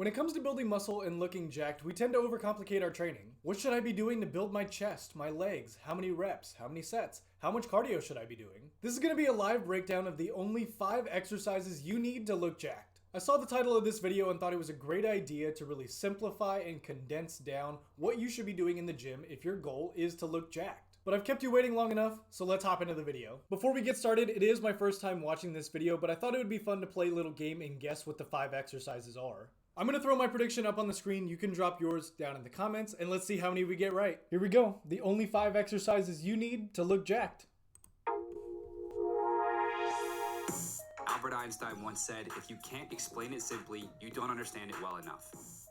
When it comes to building muscle and looking jacked, we tend to overcomplicate our training. What should I be doing to build my chest, my legs? How many reps? How many sets? How much cardio should I be doing? This is going to be a live breakdown of the only 5 exercises you need to look jacked. I saw the title of this video and thought it was a great idea to really simplify and condense down what you should be doing in the gym if your goal is to look jacked. But I've kept you waiting long enough, so let's hop into the video. Before we get started, it is my first time watching this video, but I thought it would be fun to play a little game and guess what the 5 exercises are. I'm going to throw my prediction up on the screen. You can drop yours down in the comments and let's see how many we get right. Here we go. The only 5 exercises you need to look jacked. Albert Einstein once said, if you can't explain it simply, you don't understand it well enough.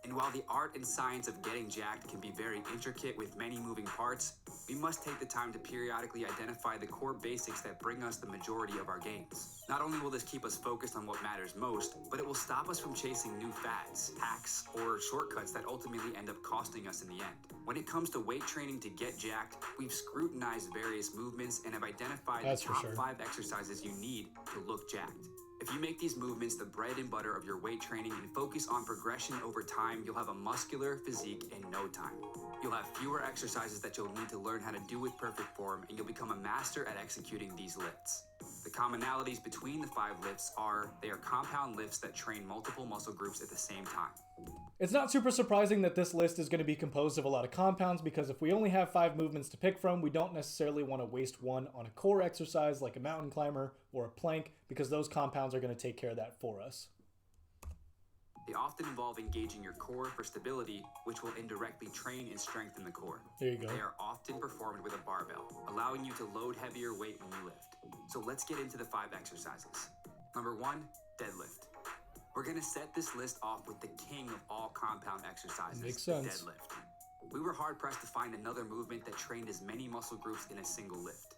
And while the art and science of getting jacked can be very intricate with many moving parts, we must take the time to periodically identify the core basics that bring us the majority of our gains. Not only will this keep us focused on what matters most, but it will stop us from chasing new fads, hacks, or shortcuts that ultimately end up costing us in the end. When it comes to weight training to get jacked, we've scrutinized various movements and have identified the top 5 exercises you need to look jacked. If you make these movements the bread and butter of your weight training and focus on progression over time, you'll have a muscular physique in no time. You'll have fewer exercises that you'll need to learn how to do with perfect form, and you'll become a master at executing these lifts. The commonalities between the 5 lifts are, they are compound lifts that train multiple muscle groups at the same time. It's not super surprising that this list is going to be composed of a lot of compounds, because if we only have 5 movements to pick from, we don't necessarily want to waste one on a core exercise like a mountain climber or a plank, because those compounds are going to take care of that for us. They often involve engaging your core for stability, which will indirectly train and strengthen the core. There you go. They are often performed with a barbell, allowing you to load heavier weight when you lift. So let's get into the 5 exercises. Number 1, deadlift. We're going to set this list off with the king of all compound exercises, Makes sense. the deadlift. We were hard-pressed to find another movement that trained as many muscle groups in a single lift.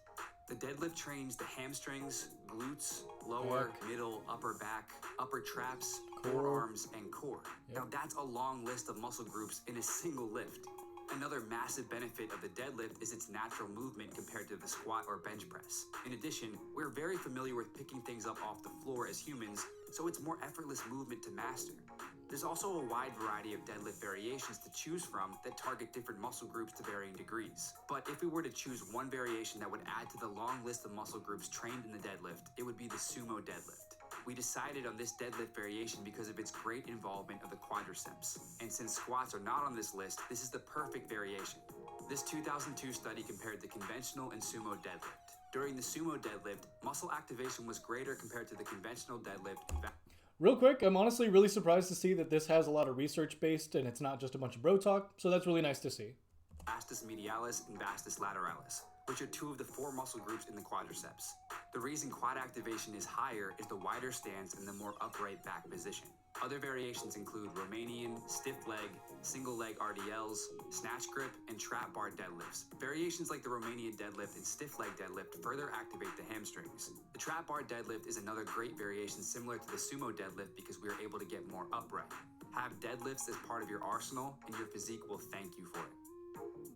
The deadlift trains the hamstrings, glutes, lower, middle, upper back, upper traps, forearms, and core. Now that's a long list of muscle groups in a single lift. Another massive benefit of the deadlift is its natural movement compared to the squat or bench press. In addition, we're very familiar with picking things up off the floor as humans, so it's more effortless movement to master. There's also a wide variety of deadlift variations to choose from that target different muscle groups to varying degrees. But if we were to choose one variation that would add to the long list of muscle groups trained in the deadlift, it would be the sumo deadlift. We decided on this deadlift variation because of its great involvement of the quadriceps. And since squats are not on this list, this is the perfect variation. This 2002 study compared the conventional and sumo deadlift. During the sumo deadlift, muscle activation was greater compared to the conventional deadlift. Real quick, I'm honestly really surprised to see that this has a lot of research based and it's not just a bunch of bro talk, so that's really nice to see. Vastus medialis and vastus lateralis, which are 2 of the 4 muscle groups in the quadriceps. The reason quad activation is higher is the wider stance and the more upright back position. Other variations include Romanian, stiff leg, single leg RDLs, snatch grip, and trap bar deadlifts. Variations like the Romanian deadlift and stiff leg deadlift further activate the hamstrings. The trap bar deadlift is another great variation similar to the sumo deadlift because we are able to get more upright. Have deadlifts as part of your arsenal and your physique will thank you for it.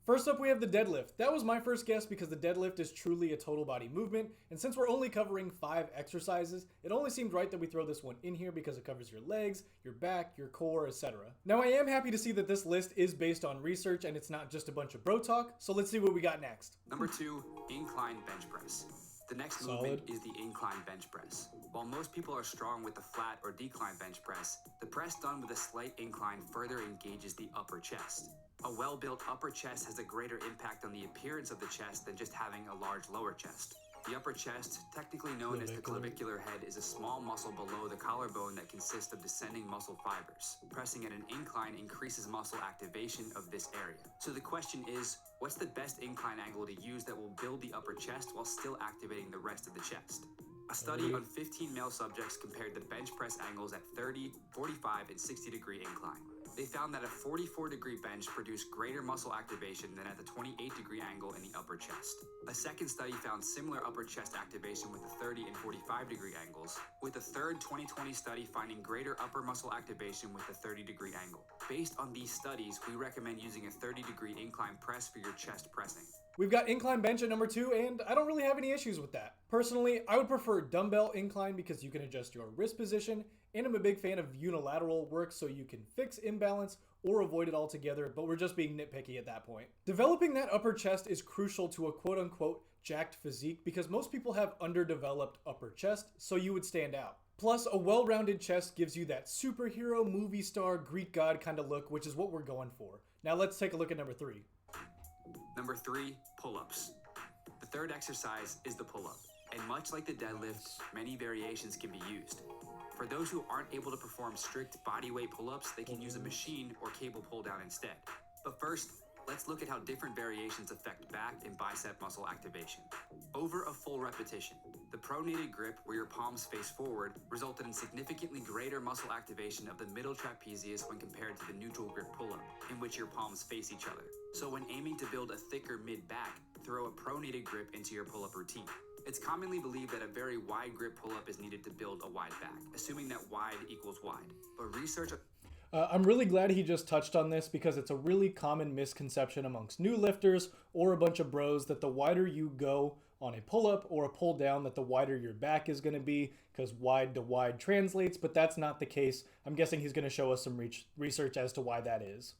First up, we have the deadlift. That was my first guess because the deadlift is truly a total body movement, and since we're only covering 5 exercises, it only seemed right that we throw this one in here because it covers your legs, your back, your core, etc. Now I am happy to see that this list is based on research and it's not just a bunch of bro talk, so let's see what we got next. Number 2, incline bench press. The next movement is the incline bench press. While most people are strong with the flat or decline bench press, the press done with a slight incline further engages the upper chest. A well-built upper chest has a greater impact on the appearance of the chest than just having a large lower chest. The upper chest, technically known as the clavicular head, is a small muscle below the collarbone that consists of descending muscle fibers. Pressing at an incline increases muscle activation of this area. So the question is, what's the best incline angle to use that will build the upper chest while still activating the rest of the chest? A study on 15 male subjects compared the bench press angles at 30, 45, and 60 degree incline. They found that a 44 degree bench produced greater muscle activation than at the 28 degree angle in the upper chest. A second study found similar upper chest activation with the 30 and 45 degree angles, with a third 2020 study finding greater upper muscle activation with the 30 degree angle. Based on these studies, we recommend using a 30 degree incline press for your chest pressing. We've got incline bench at number 2, and I don't really have any issues with that. Personally, I would prefer dumbbell incline because you can adjust your wrist position and I'm a big fan of unilateral work so you can fix imbalance or avoid it altogether, but we're just being nitpicky at that point. Developing that upper chest is crucial to a quote-unquote jacked physique because most people have underdeveloped upper chest, so you would stand out. Plus, a well-rounded chest gives you that superhero, movie star, Greek god kind of look, which is what we're going for. Now let's take a look at number 3. Number 3, pull-ups. The third exercise is the pull-up, and much like the deadlift, many variations can be used. For those who aren't able to perform strict bodyweight pull-ups, they can use a machine or cable pull-down instead. But first, let's look at how different variations affect back and bicep muscle activation. Over a full repetition, the pronated grip, where your palms face forward, resulted in significantly greater muscle activation of the middle trapezius when compared to the neutral grip pull-up, in which your palms face each other. So when aiming to build a thicker mid-back, throw a pronated grip into your pull-up routine. It's commonly believed that a very wide grip pull-up is needed to build a wide back, assuming that wide equals wide. But research... I'm really glad he just touched on this because it's a really common misconception amongst new lifters or a bunch of bros that the wider you go on a pull-up or a pull-down, that the wider your back is going to be because wide to wide translates, but that's not the case. I'm guessing he's going to show us some research as to why that is.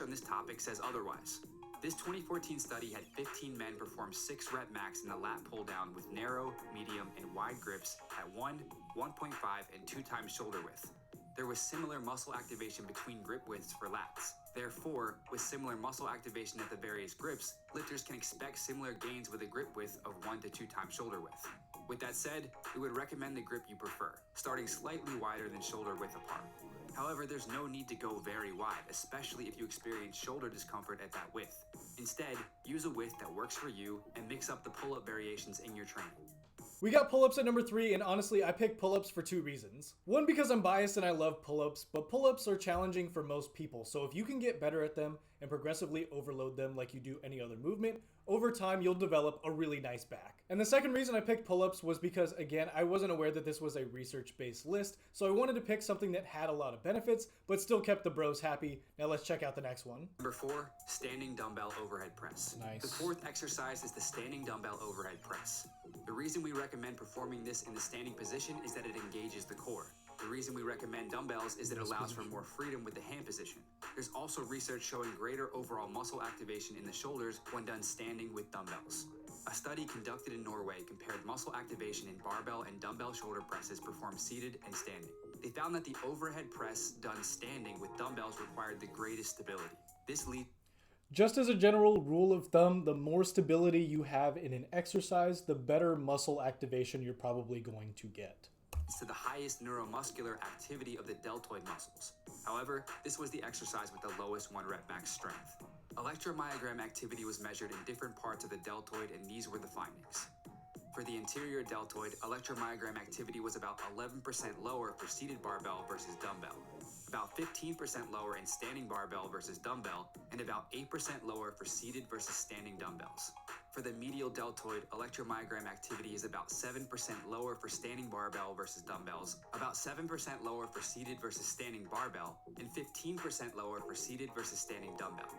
On this topic says otherwise. This 2014 study had 15 men perform 6 rep max in the lat pull down with narrow, medium, and wide grips at 1, 1.5, and 2 times shoulder width. There was similar muscle activation between grip widths for lats. Therefore, with similar muscle activation at the various grips, lifters can expect similar gains with a grip width of 1 to 2 times shoulder width. With that said, we would recommend the grip you prefer, starting slightly wider than shoulder width apart. However, there's no need to go very wide, especially if you experience shoulder discomfort at that width. Instead, use a width that works for you and mix up the pull-up variations in your training. We got pull-ups at number 3, and honestly, I picked pull-ups for 2 reasons. One, because I'm biased and I love pull-ups, but pull-ups are challenging for most people, so if you can get better at them and progressively overload them like you do any other movement, over time you'll develop a really nice back. And the second reason I picked pull-ups was because, again, I wasn't aware that this was a research-based list, so I wanted to pick something that had a lot of benefits, but still kept the bros happy. Now let's check out the next one. Number 4, standing dumbbell overhead press. Nice. The 4th exercise is the standing dumbbell overhead press. The reason we recommend performing this in the standing position is that it engages the core. The reason we recommend dumbbells is that it allows for more freedom with the hand position. There's also research showing greater overall muscle activation in the shoulders when done standing with dumbbells. A study conducted in Norway compared muscle activation in barbell and dumbbell shoulder presses performed seated and standing. They found that the overhead press done standing with dumbbells required the greatest stability. Just as a general rule of thumb, the more stability you have in an exercise, the better muscle activation you're probably going to get. To the highest neuromuscular activity of the deltoid muscles. However, this was the exercise with the lowest 1 rep max strength. Electromyogram activity was measured in different parts of the deltoid, and these were the findings. For the anterior deltoid, electromyogram activity was about 11% lower for seated barbell versus dumbbell, about 15% lower in standing barbell versus dumbbell, and about 8% lower for seated versus standing dumbbells. For the medial deltoid, electromyogram activity is about 7% lower for standing barbell versus dumbbells, about 7% lower for seated versus standing barbell, and 15% lower for seated versus standing dumbbell.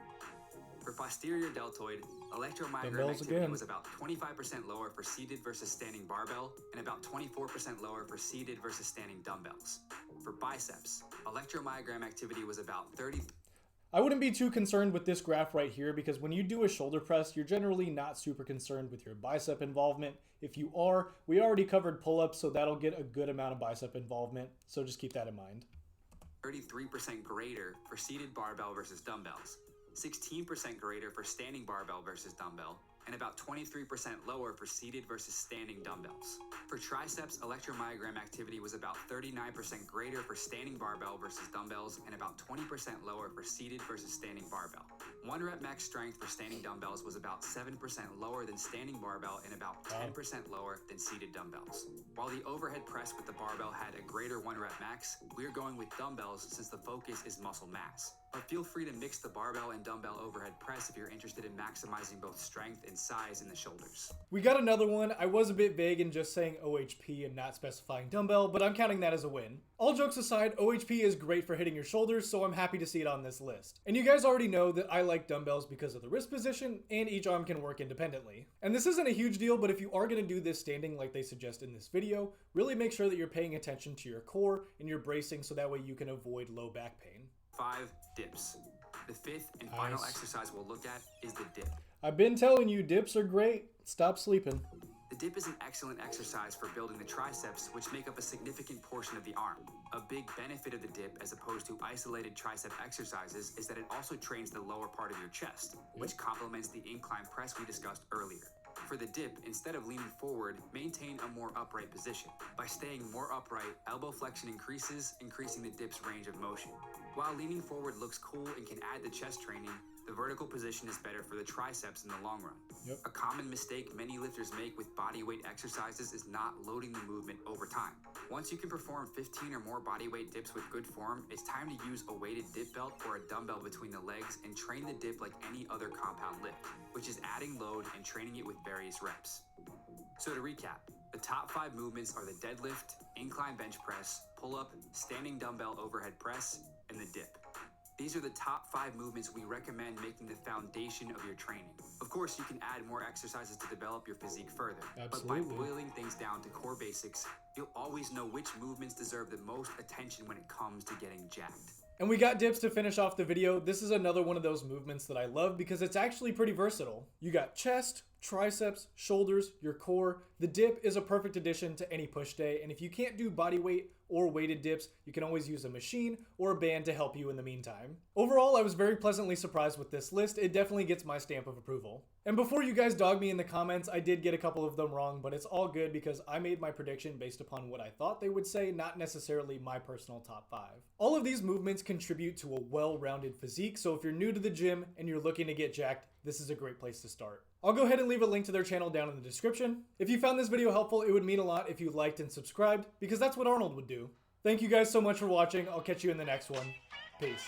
For posterior deltoid, electromyogram activity was about 25% lower for seated versus standing barbell, and about 24% lower for seated versus standing dumbbells. For biceps, electromyogram activity was about 30%. I wouldn't be too concerned with this graph right here because when you do a shoulder press, you're generally not super concerned with your bicep involvement. If you are, we already covered pull-ups, so that'll get a good amount of bicep involvement, so just keep that in mind. 33% greater for seated barbell versus dumbbells, 16% greater for standing barbell versus dumbbell, and about 23% lower for seated versus standing dumbbells. For triceps, electromyogram activity was about 39% greater for standing barbell versus dumbbells and about 20% lower for seated versus standing barbell. 1 rep max strength for standing dumbbells was about 7% lower than standing barbell and about 10% lower than seated dumbbells. While the overhead press with the barbell had a greater 1 rep max, we are going with dumbbells since the focus is muscle mass. But feel free to mix the barbell and dumbbell overhead press if you're interested in maximizing both strength and size in the shoulders. We got another one. I was a bit vague in just saying OHP and not specifying dumbbell, but I'm counting that as a win. All jokes aside, OHP is great for hitting your shoulders, so I'm happy to see it on this list. And you guys already know that I like dumbbells because of the wrist position, and each arm can work independently. And this isn't a huge deal, but if you are going to do this standing like they suggest in this video, really make sure that you're paying attention to your core and you're bracing so that way you can avoid low back pain. 5 dips. The fifth and final exercise we'll look at is the dip. I've been telling you, dips are great. Stop sleeping. The dip is an excellent exercise for building the triceps, which make up a significant portion of the arm. A big benefit of the dip, as opposed to isolated tricep exercises, is that it also trains the lower part of your chest, which complements the incline press we discussed earlier. For the dip, instead of leaning forward, maintain a more upright position. By staying more upright, elbow flexion increases, increasing the dip's range of motion. While leaning forward looks cool and can add to chest training, the vertical position is better for the triceps in the long run. A common mistake many lifters make with bodyweight exercises is not loading the movement over time. Once you can perform 15 or more bodyweight dips with good form, it's time to use a weighted dip belt or a dumbbell between the legs and train the dip like any other compound lift, which is adding load and training it with various reps. So to recap, the top 5 movements are the deadlift, incline bench press, pull-up, standing dumbbell overhead press, and the dip. These are the top 5 movements we recommend making the foundation of your training. Of course, you can add more exercises to develop your physique further. Absolutely. But by boiling things down to core basics, you'll always know which movements deserve the most attention when it comes to getting jacked. And we got dips to finish off the video. This is another one of those movements that I love because it's actually pretty versatile. You got chest, triceps, shoulders, your core. The dip is a perfect addition to any push day, and if you can't do body weight or weighted dips, you can always use a machine or a band to help you in the meantime. Overall, I was very pleasantly surprised with this list. It definitely gets my stamp of approval. And before you guys dog me in the comments, I did get a couple of them wrong, but it's all good because I made my prediction based upon what I thought they would say, not necessarily my personal top 5. All of these movements contribute to a well-rounded physique, so if you're new to the gym and you're looking to get jacked, this is a great place to start. I'll go ahead and leave a link to their channel down in the description. If you found this video helpful, it would mean a lot if you liked and subscribed, because that's what Arnold would do. Thank you guys so much for watching. I'll catch you in the next one. Peace.